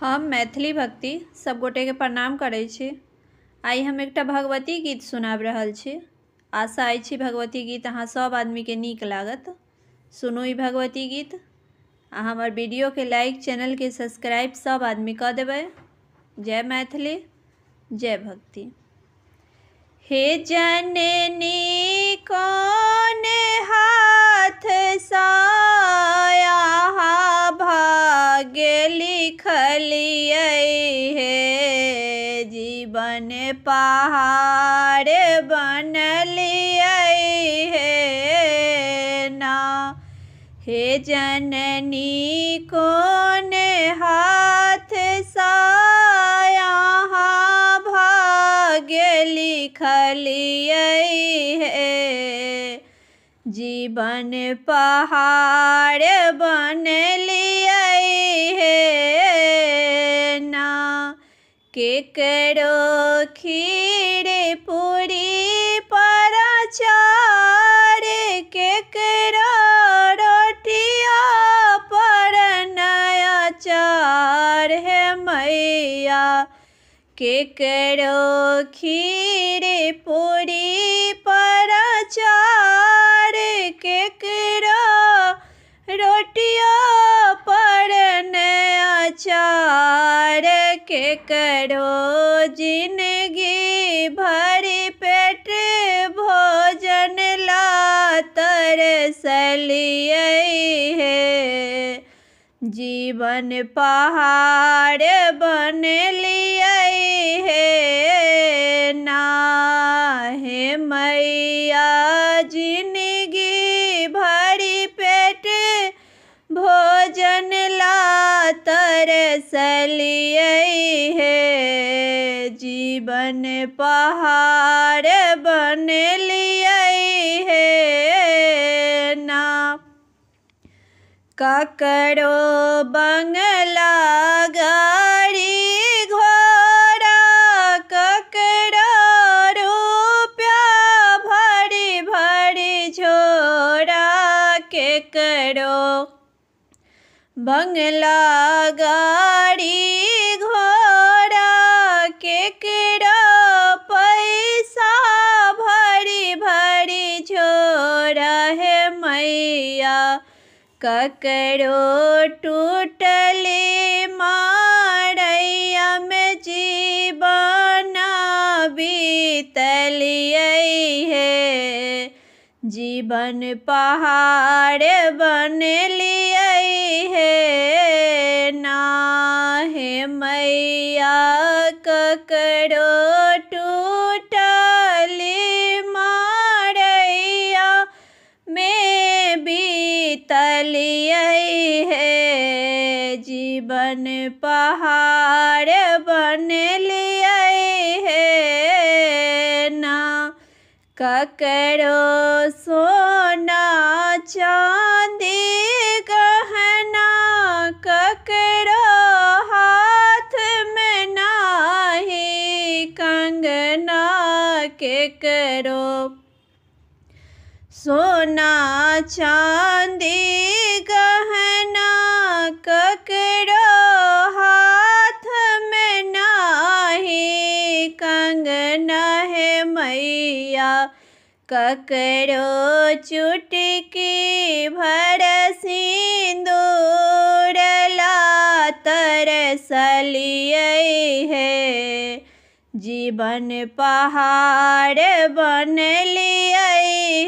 हम मैथिली भक्ति सब गोटे के प्रणाम करै छी। आई हम एकटा भगवती गीत सुनाब रहल छी। आशा अछि भगवती गीत अहाँ सब आदमी के नीक लागत। सुनू ई भगवती गीत आ हमर वीडियो के लाइक, चैनल के सब्सक्राइब सब आदमी कर देबै। जय मैथिली, जय भक्ति। हे जननी कौन हाथ साया भाग्य लिखलिए हे, जीवन पहाड़ बनलिए हे ना। हे जननी कौन हाथ साया भाग्य लिखलिए हे, जीवन पहाड़ बनलिए हे ना। केकरो खीर पूरी पराचार, केकरो रोटिया पर नया चार है मैया। केकरो खीर पूरी पराचार, केकरो रोटिया पर नया चार, केकरो जिंदगी भरी पेट भोजन ला तरसलिए हे, जीवन पहाड़ बनलिए हे ना। हे मैया जिंदगी भरी पेट भोजन ला तरसलिए हे, जीवन पहाड़ बनलिए हे ना। ककरो बंगला गाड़ी घोड़ा, ककरो रुपया भरी भरी झोरा, केकरो बंगला गाड़ी घोड़ा, केकरो पैसा भरी भरी झोरा है मैया। ककरो टूटली मारैया में जीवन बीतलिए हे, जीवन पहाड़ बनलिए हे ना। हे मैया ककरो टूटली मारैया में बीतलिए हे, जीवन पहाड़ बनलिए हे ना। ककरो सोना चांदी गहना, ककरो हाथ में नाही कंगना, केकरो सोना चांदी गहना, ककरो हाथ में नाही कंगना है मैया। ककरो चुटकी भर सिंदूर ला तरसलिए हे, जीवन पहाड़ बनलिए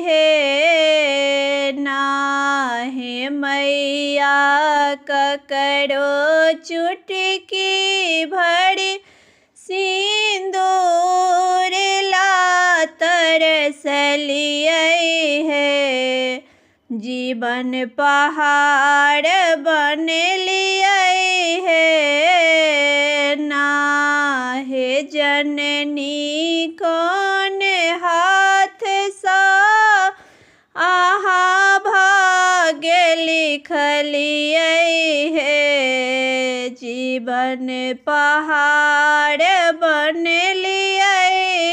हे ना। हे मैया ककरो चुटकी भरी सिंदूर ला तरसलिए हे, जीवन पहाड़ बनलिए हे ना। हे जननी कौन हाथ सा आहा भाग्य लिखलिए हे, जीवन पहाड़ बनलिए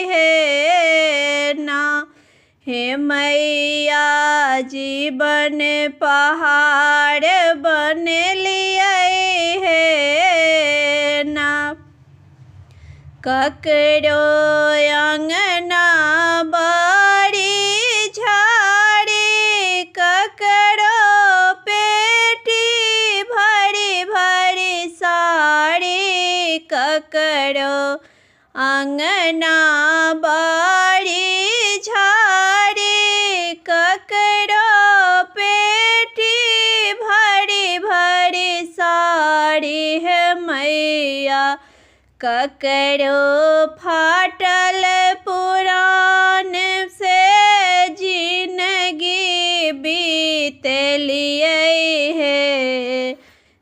हे ना। हे मैया जीवन पहाड़ बनलिए हे ककरो अंगना बड़ी झाड़ी, ककरो पेटी भरी भरी साड़ी, ककरो अंगना बड़ी झाड़ी, ककरो पेटी भरी भरी साड़ी है मैया, ककरो फाटल पुराण से जिंदगी बीतलिए है,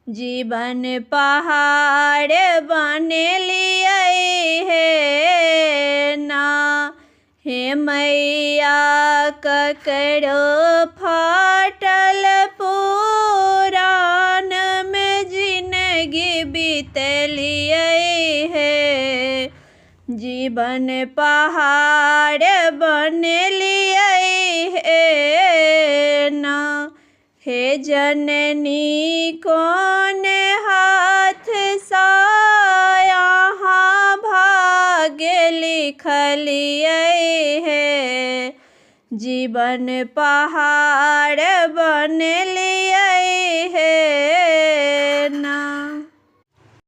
जीवन पहाड़ बन लिए है ना। हे मैया ककरो फाटल पुराण में जिंदगी बीतलिए है, जीवन पहाड़ बन लिए है ना। हे जननी कौन हाथ सा यहाँ भाग्य लिखलिए है, जीवन पहाड़ बन लिए है ना।